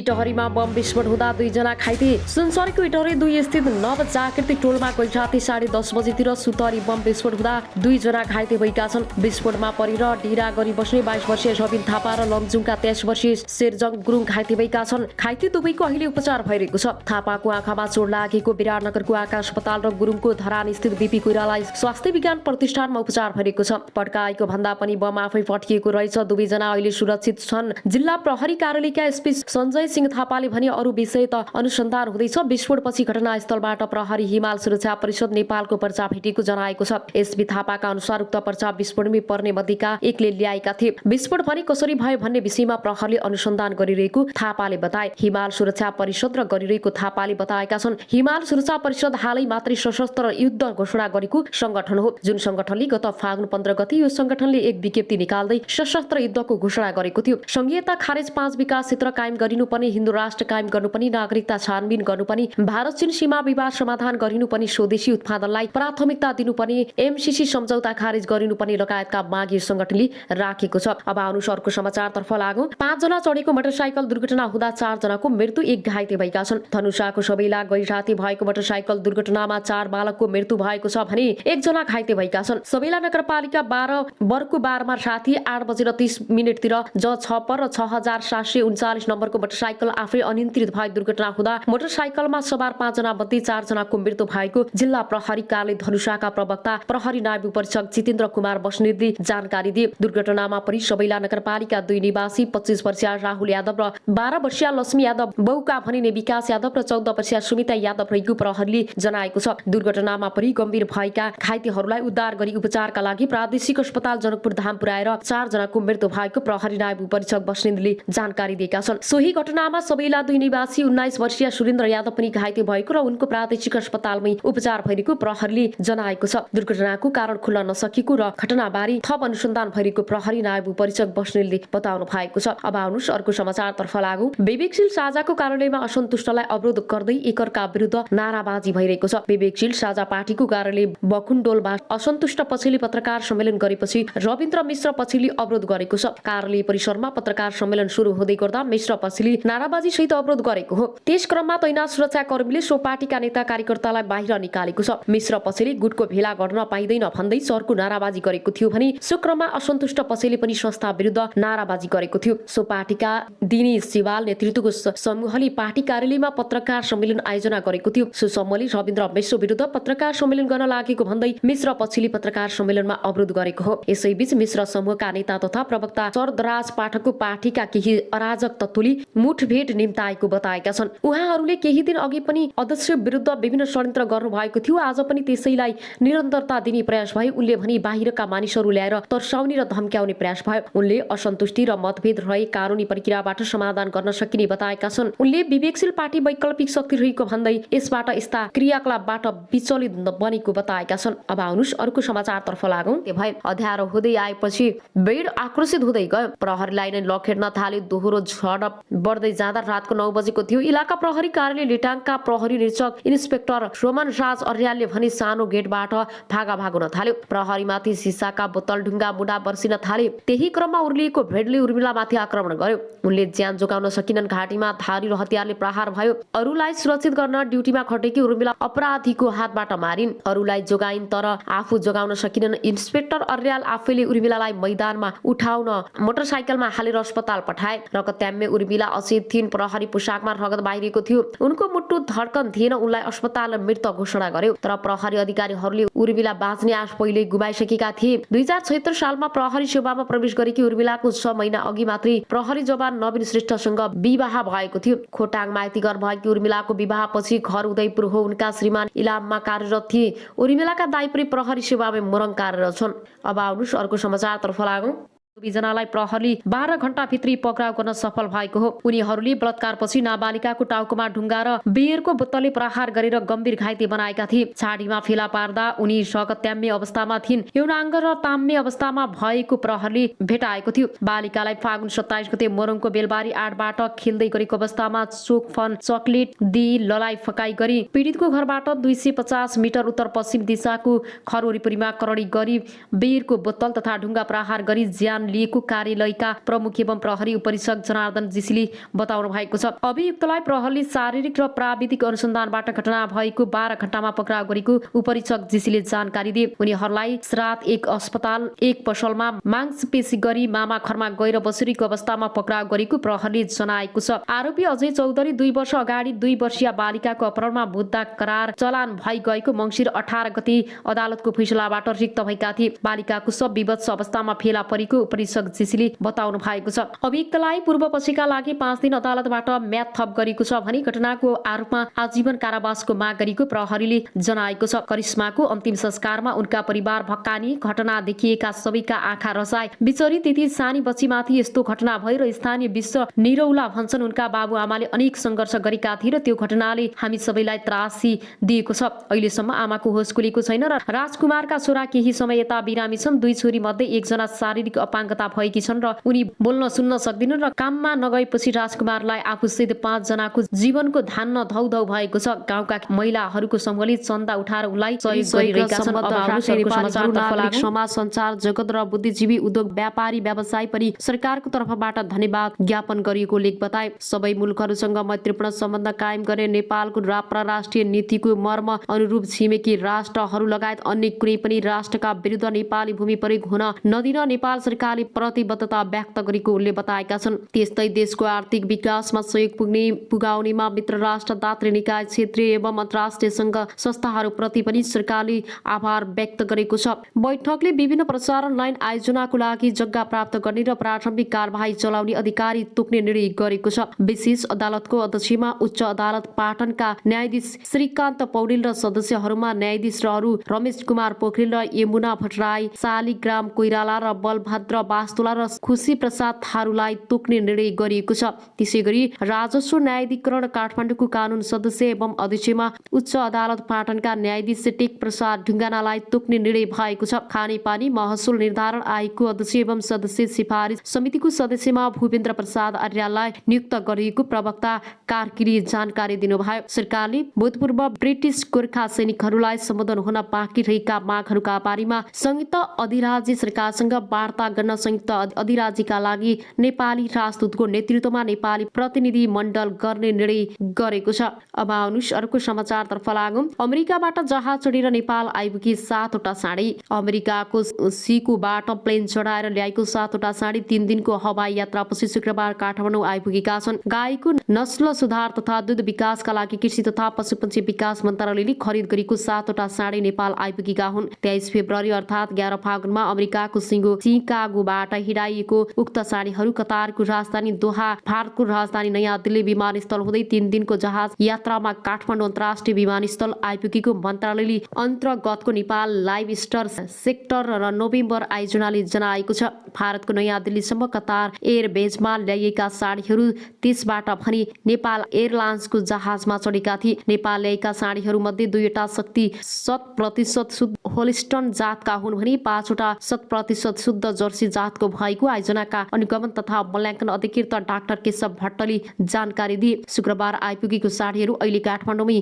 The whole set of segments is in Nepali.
इटहरीमा बम विस्फोट हुँदा 2 जना घाइते। सुनसरीको इटहरी 2 स्थित नव जाकृति टोलमा गै राति 10:30 बजेतिर सुतरी बम विस्फोट हुँदा 2 जना घाइते भएका छन्। विस्फोटमा परेर डिरा गरी बस्ने 22 वर्षीय रबिन थापा र लमजुङका 23 वर्षीय शेरजङ गुरुङ घाइते भएका छन्। घाइते दुवैको अहिले उपचार भइरहेको छ। थापाको आँखामा चोट लागेको विराटनगरको आकाश अस्पताल र गुरुङको धरान स्थित बीपी कोइराला स्वास्थ्य विज्ञान प्रतिष्ठानमा उपचार भइरहेको छ। पड्काएको भन्दा पनि बम आफै फट्किएको रहेछ। दुवैजना अहिले सुरक्षित छन्। जिल्ला प्रहरी कार्यालयका एसपी सञ्जय सिंह थापाले भने अरू विषय त अनुसन्धान हुँदैछ। विस्फोटपछि घटनास्थलबाट प्रहरी हिमाल सुरक्षा परिषद नेपालको पर्चा भेटेको जनाएको छ। एसपी थापाका अनुसार उक्त पर्चा विस्फोटमै पर्ने मध्येका एकले ल्याएका थिए। विस्फोट भने कसरी भयो भन्ने विषयमा प्रहरीले अनुसन्धान गरिरहेको थापाले बताए। हिमाल सुरक्षा परिषद र गरिरहेको थापाले बताएका छन्। हिमाल सुरक्षा परिषद हालै मात्रै सशस्त्र युद्ध घोषणा गरेको संगठन हो, जुन संगठनले गत फागुन 15 गते यो संगठनले एक विज्ञप्ति निकाल्दै सशस्त्र युद्धको घोषणा गरेको थियो। संघीयता खारेज 5 विकास क्षेत्र कायम गरिनुपर्ने, हिन्दू राष्ट्र कायम गर्नुपर्ने, नागरिकता छानबिन गर्नुपर्ने, भारत चीन सीमा विवाद समाधान गरिनुपर्ने, स्वदेशी उत्पादनलाई प्राथमिकता दिनुपर्ने, एमसीसी सम्झौता खारेज गरिनुपर्ने लगायतका माग यो संगठनले राखेको छ। अब आउनुस अर्को समाचारतर्फ लागौं। 5 जना चढेको मोटरसाइकल दुर्घटना हुँदा 4 जनाको मृत्यु, 1 घाइते भएका छन्। धनुषाको सबैला गै राति भएको मोटरसाइकल दुर्घटनामा 4 बालकको मृत्यु भएको छ भने 1 जना घाइते भएका छन्। सबैला नगरपालिका 12 बर्कु 12 मा राति 8:30 तिर ज 6 पर 6739 नम्बरको मोटरसाइकल आफै अनियन्त्रित भई दुर्घटना हुँदा मोटरसाइकलमा सवार 5 जना मध्ये 4 जनाको मृत्यु भएको जिल्ला प्रहरी कार्यालय धनुषाका प्रवक्ता प्रहरी नायब उपरीक्षक जितेन्द्र कुमार बस्नेतले जानकारी दिए। दुर्घटनामा परि सबैला नगरपालिका 2 निवासी 25 वर्षीय राहुल यादव र 12 वर्षीय लक्ष्मी यादव, बहुका भनिने विकास यादव र 14 वर्षीय सुमिता यादव रहेको प्रहरीले जनाएको छ। दुर्घटनामा परि गम्भीर भएका घाइतेहरूलाई उद्धार गरी उपचारका लागि प्रादेशिक अस्पताल जनकपुर धाम पुर्याएर 4 जनाको मृत्यु भएको प्रहरी नायब उपरीक्षक बस्नेतले जानकारी दिएका छन्। सोही घटनामा सबैला 2 निवासी 19 वर्षीय सुरेन्द्र यादव पनि घाइते भएको र उनको प्रादेशिक अस्पतालमै उपचार भइरहेको प्रहरीले जनाएको छ। दुर्घटनाको कारण खुल्न नसकेको र घटनाबारे थप अनुसन्धान भइरहेको प्रहरी नायब उपरीक्षक बस्नेतले बताउनु भएको छ। अब आउनुस अर्को समाचारतर्फ लागौं। विवेकशील साझाको कार्यालयमा असन्तुष्टलाई अवरोध गर्दै एकरका विरुद्ध नाराबाजी भइरहेको छ। विवेकशील साझा पार्टीको कार्यालय बकुण्डोलमा असन्तुष्ट पछिल्ली पत्रकार सम्मेलन गरेपछि रविन्द्र मिश्र पछिल्ली अवरोध गरेको छ। कार्यालय परिसरमा पत्रकार सम्मेलन सुरु हुँदै गर्दा मिश्र पछिल्ली नाराबाजी सहित अवरोध गरेको हो। त्यस क्रममा तैनाथ सुरक्षाकर्मीले सो पार्टीका नेता कार्यकर्तालाई बाहिर निकालेको छ। मिश्र पछिल्ली गुटको भेला गर्न पाइँदैन भन्दै चर्को नाराबाजी गरेको थियो भने सो क्रममा असन्तुष्ट पछिल्ली पनि संस्था विरुद्ध नाराबाजी गरेको थियो। सो पार्टीका दिनी सिवाल नेतृत्वको समूहले पार्टी कार्यालयमा पत्रकार सम्मेलन आयोजना गरेको थियो। सो समूहले रविन्द्र मिश्र विरुद्ध पत्रकार सम्मेलन गर्न लागेको भन्दै मिश्र पछिल्ली पत्रकार सम्मेलनमा अवरोध गरेको हो। यसैबीच मिश्र समूहका नेता तथा प्रवक्ता चरदराज पाठकको पार्टीका केही अराजक तत्त्वले मुठभेड निम्ताएको बताएका छन्। उहाँहरूले केही दिन अघि पनि अध्यक्ष विरुद्ध विभिन्न षड्यन्त्र गर्नु भएको थियो। आज पनि त्यसैलाई निरन्तरता दिने प्रयास भयो। उनले भने बाहिरका मानिसहरू ल्याएर तर्साउने र धम्क्याउने प्रयास भयो। उनले असन्तुष्टि र मतभेद रहे कानुनी प्रक्रियाबाट समाधान गर्न सकिने बताएका छन्। उनले विवेकशील पार्टी वैकल्पिक शक्ति रहेको भन्दै यसबाट यस्ता क्रियाकलापबाट विचलित बनेको बताएका छन्। अब आउनुस अर्को समाचारतर्फ लागौं। त्यो भए अँध्यारो हुँदै आएपछि भिड आक्रोशित हुँदै गयो। प्रहरीलाई नै लखेड्न थाल्यो। दोहोरो झडप बढ्दै जाँदा रातको 9 बजेको थियो। इलाका प्रहरी कार्यालय लेटाङका प्रहरी निरीक्षक इन्सपेक्टर रोमन राज अर्यालले भने सानो गेटबाट भागाभाग हुन थाल्यो। प्रहरीमाथि सिसाका बोतल ढुङ्गा मुढा बर्सिन थाले। त्यही क्रममा उर्लिएको भेडले उर्मिलामाथि आक्रमण गर्यो। उनले ज्यान जोगाउन सकिनन्। घाँटीमा धारी र हतियारले प्रहार भयो। अरूलाई सुरक्षित गर्न ड्युटीमा खटेकी उर्मिला अपराधीको हातबाट मारिन्। अरूलाई जोगाइन् तर आफू जोगाउन सकिनन्। इन्सपेक्टर अर्याल आफैले उर्मिलालाई मैदानमा उठाउन मोटरसाइकलमा हालेर अस्पताल पठाए। रगत्याम्य उर्मिला अचेत थिइन्। प्रहरी पोसाकमा रगत बाहिरिएको थियो। उनको मुटु धड्कन थिएन। उनलाई अस्पतालमा मृत घोषणा गर्यो। तर प्रहरी अधिकारीहरूले उर्मिला बाँच्ने आश पहिले गुमाइसकेका थिए। 2076 सालमा प्रहरी सेवामा प्रवेश गरेकी उर्मिलाको 6 महिना अघि मात्रै प्रहरी जवान नवीन श्रेष्ठसँग विवाह भएको थियो। खोटाङ माइतीघर भएकी उर्मिलाको विवाहपछि घर उदयपुर हो। उनका श्रीमान इलाममा कार्यरत थिए। उर्मिलाका दाइ पनि प्रहरी सेवामा मोरङ कार्यरत छन्। अब आउनुस अर्को समाचारतर्फ लागौं। 2 जनालाई प्रहरीले 12 घण्टा भित्री पक्राउ गर्न सफल भएको हो। उनीहरूले बलात्कारपछि नाबालिकाको टाउकोमा ढुङ्गा र बियरको बोतलले प्रहार गरेर गम्भीर घाइते बनाएका थिए। छाडीमा फेला पार्दा उनी रगत्याम्य अवस्थामा थिइन्। यौनाङ्ग र ताम्य अवस्थामा भएको प्रहरीले भेटाएको थियो। बालिकालाई फागुन 27 गते मोरङको बेलबारी 8बाट खेल्दै गरेको अवस्थामा चोकफन चकलेट दिई ललाई फकाई गरी पीडितको घरबाट 250 मिटर उत्तर पश्चिम दिशाको घर वरिपरिमा करडी गरी बियरको बोतल तथा ढुङ्गा प्रहार गरी ज्यान अनुदान लिएको कार्यालयका प्रमुख एवं प्रहरी उपरीक्षक जनार्दन जीसीले बताउनु भएको छ। अभियुक्तलाई प्रहरीले शारीरिक र प्राविधिक अनुसन्धानबाट घटना भएको 12 घण्टामा पक्राउ गरेको उपरीक्षक जीसीले जानकारी दिए। उनीहरूलाई रात एक अस्पताल एक पसलमा मांसपेशी गरी मामा घरमा गएर बसुरीको अवस्थामा पक्राउ गरेको प्रहरीले जनाएको छ। आरोपी अजय चौधरी 2 वर्ष अगाडि 2 वर्षीय बालिकाको अपहरणमा मुद्दा करार चलान भई गएको मङ्सिर 18 गते अदालतको फैसलाबाट रिक्त भएका थिए। बालिकाको सब विवश अवस्थामा फेला परेको उपरीक्षक जीसीले बताउनु भएको छ। अभियुक्तलाई पूर्व पक्षका लागि 5 दिन अदालतबाट म्याद थप गरेको छ भने घटनाको आरोपमा आजीवन कारावासको माग गरेको प्रहरीले जनाएको छ। करिश्माको अन्तिम संस्कारमा उनका परिवार भक्कानी, घटना देखिएका सबैका आँखा रसाए। बिचरी त्यति सानी बच्चीमाथि यस्तो घटना भएर स्थानीय विश्व निरौला भन्छन्। उनका बाबुआमाले अनेक सङ्घर्ष गरेका थिए र त्यो घटनाले हामी सबैलाई त्रासी दिएको छ। अहिलेसम्म आमाको होस खुलेको छैन र राजकुमारका छोरा केही समय यता बिरामी छन्। 2 छोरी मध्ये 1 जना शारीरिक अपाङ्गता भएकी छन् र उनी बोल्न सुन्न सक्दिनन् र काममा नगएपछि राजकुमारलाई आफूसहित 5 जनाको जीवनको धान्न धौधौ भएको छ। गाउँका महिलाहरूको समूहले चन्दा उठाएर उनलाई सहयोग गरिरहेका छन्। समाज सञ्चार जगत र बुद्धिजीवी उद्योग व्यापारी व्यवसायी पनि सरकारको तर्फबाट धन्यवाद ज्ञापन गरिएको लेख बताए। सबै मुलुकहरूसँग मैत्रीपूर्ण सम्बन्ध कायम गर्ने नेपालको परराष्ट्रिय नीतिको मर्म अनुरूप छिमेकी राष्ट्रहरू लगायत अन्य कुनै पनि राष्ट्रका विरुद्ध नेपाली भूमि प्रयोग हुन नदिन नेपाल सरकारले प्रतिबद्धता व्यक्त गरेको उनले बताएका छन्। त्यस्तै देशको आर्थिक विकासमा सहयोग पुगाउनेमा मित्र राष्ट्र, दात्री निकाय, क्षेत्रीय एवं अन्तर्राष्ट्रिय सङ्घ संस्थाहरूप्रति पनि सरकारले आभार व्यक्त गरेको छ। बैठकले विभिन्न प्रसारण लाइन आयोजनाको लागि जग्गा प्राप्त गर्ने र प्रारम्भिक कारबाही चलाउने अधिकारी तोक्ने निर्णय गरेको छ। विशेष अदालतको अध्यक्षमा उच्च अदालत पाटनका न्यायाधीश श्रीकान्त पौडेल र सदस्यहरूमा न्यायाधीश रमेश कुमार पोखरेल र यमुना भट्टराई, शालिग्राम कोइराला र बलभद्र वास्तुला र खुशी प्रसाद थारूलाई तोक्ने निर्णय गरिएको छ। त्यसैगरी राजस्व न्यायाधिकरण काठमाडौँको कानून सदस्य एवं अध्यक्षमा उच्च अदालत पाटनका न्यायाधीश टेक प्रसाद ढुङ्गानालाई तोक्ने निर्णय भएको छ। खानेपानी महसुल निर्धारण आयोगको अध्यक्ष एवं सदस्य सिफारिस समितिको सदस्यमा भूपेन्द्र प्रसाद आर्यलाई नियुक्त गरिएको प्रवक्ता कार्कीले जानकारी दिनुभयो। सरकारले भूतपूर्व ब्रिटिस गोर्खा सैनिकहरूलाई सम्बोधन हुन बाँकी रहेका मागहरूका बारेमा संयुक्त अधिराज्य सरकारसँग वार्ता गर्न संयुक्त अधिराज्यका लागि नेपाली राजदूतको नेतृत्वमा नेपाली प्रतिनिधि मण्डल गर्ने निर्णय गरेको छ। अब आउनुहोस् अर्को समाचारतर्फ लागौं। अमेरिकाबाट जहाज चढेर नेपाल आइपुगी 7वटा साँढे। अमेरिकाको सिकुबाट प्लेन चढाएर ल्याएको 7वटा साँढे 3 दिनको हवाई यात्रापछि शुक्रबार काठमाडौँ आइपुगेका छन्। गाईको नस्ल सुधार तथा दूध विकासका लागि कृषि तथा पशुपक्षी विकास मन्त्रालयले खरिद गरेको 7वटा साँढे नेपाल आइपुगेका हुन्। 23 फेब्रुअरी अर्थात् 11 फागुनमा अमेरिकाको सिकागोबाट हिँडाइएको उक्त साँढेहरू कतारको राजधानी दोहा, भारतको राजधानी नयाँ दिल्ली विमानस्थल हुँदै 3 दिनको जहाज यात्रामा काठमाडौँ अन्तर्राष्ट्रिय विमानस्थल आइपुगेको मन्त्रालयले अन्तर्गतको नेपाल लाइभ स्टार सेक्टर र नोभेम्बर आयोजनाले जनाएको छ। भारतको नयाँ दिल्लीसम्म कतार एयरवेजमा ल्याइएका साँढेहरू त्यसबाट भने नेपाल एयरलाइन्सको जहाजमा चढेका थिए। नेपाल ल्याएका साँढेहरू मध्ये 2वटा शक्ति 100% शुद्ध होलिस्टन जातका हुन् भने 5वटा 100% शुद्ध जर्सी जातको भएको आयोजनाका अनुगमन तथा मूल्याङ्कन अधिकृत डाक्टर केशव भट्टले जानकारी दिए। शुक्रबार आइपुगेको साँढेहरू अहिले काठमाडौँमै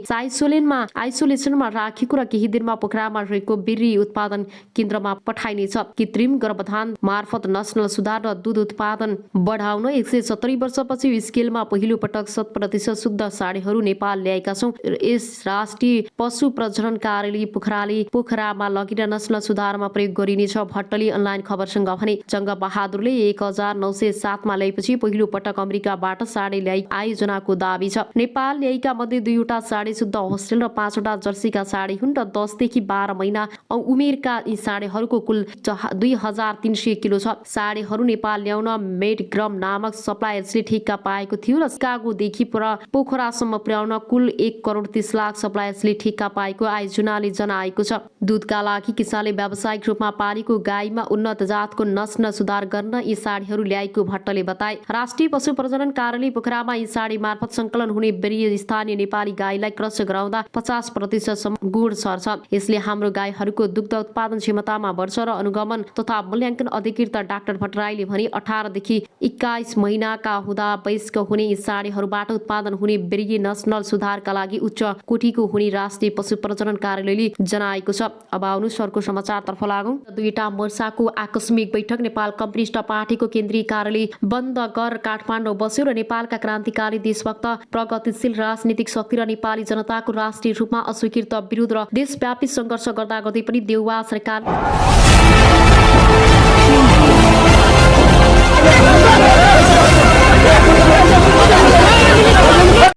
आइसोलेसनमा राखिएको र केही दिनमा पोखरामा रहेको बिर्री उत्पादन केन्द्रमा पठाइनेछ। कृत्रिम गर्भधान मार्फत नस्ल सुधार र दूध उत्पादन बढाउन 170 वर्षपछि स्केलमा पहिलो पटक 100% शुद्ध साँढेहरू नेपाल ल्याएका छौं। यस राष्ट्रिय पशु प्रजनन कार्यालय पोखरामा लगेर नस्ल सुधारमा प्रयोग गरिनेछ। भट्टले अनलाइन खबरसँग भने जङ्ग बहादुरले 1907 मा ल्याएपछि पहिलो पटक अमेरिकाबाट साँढे ल्याई आयोजनाको दाबी छ। नेपाल ल्याएका मध्ये 2वटा साँढे शुद्ध होस्टेल र 5वटा जर्सीका साँढे हुन् र 10 देखि 12 महिना उमेरका यी साँढेहरूको कुल 2300 किलो छ। साँढेहरू नेपाल ल्याउन मेडग्रम नामक सप्लायर्सले ठेक्का पाएको थियो र सिकागोदेखि पोखरासम्म पुर्याउन कुल 1.30 लाख सप्लायर्सले ठेक्का पाएको आयोजनाले जनाएको छ। दूधका लागि किसानले व्यावसायिक रूपमा पालेको गाईमा उन्नत जातको नस्ल सुधार गर्न यी साँढेहरू ल्याएको भट्टले बताए। राष्ट्रिय पशु प्रजनन कार्यालय पोखरामा यी साँढे मार्फत संकलन हुने बेरिय स्थानीय नेपाली गाईलाई क्रस गराउँदा 50% गुण सर्छ। यसले हाम्रो गाईहरूको दुग्ध उत्पादन क्षमतामा बढ्छ र अनुगमन तथा मूल्याङ्कन अधिकृत डाक्टर भट्टराईले भने 18 देखि 21 महिनाका हुँदा वयस्क हुने यी साँढे प्राणीहरूबाट उत्पादन हुने बिर्गी नस्ल सुधारका लागि उच्च कोटिको हुने राष्ट्रिय पशु प्रजनन कार्यालयले जनाएको छ। अब आउनुहोस् अर्को समाचारतर्फ लागौँ। दुईटा मोर्चाको आकस्मिक बैठक। नेपाल कम्युनिस्ट पार्टीको केन्द्रीय कार्यालय बन्द गर काठमाडौँ बस्यो र नेपालका क्रान्तिकारी देशभक्त प्रगतिशील राजनीतिक शक्ति र नेपाली जनताको राष्ट्रिय रूपमा अस्वीकृत विरोध र देशव्यापी सङ्घर्ष गर्दा गर्दै पनि देउवा सरकार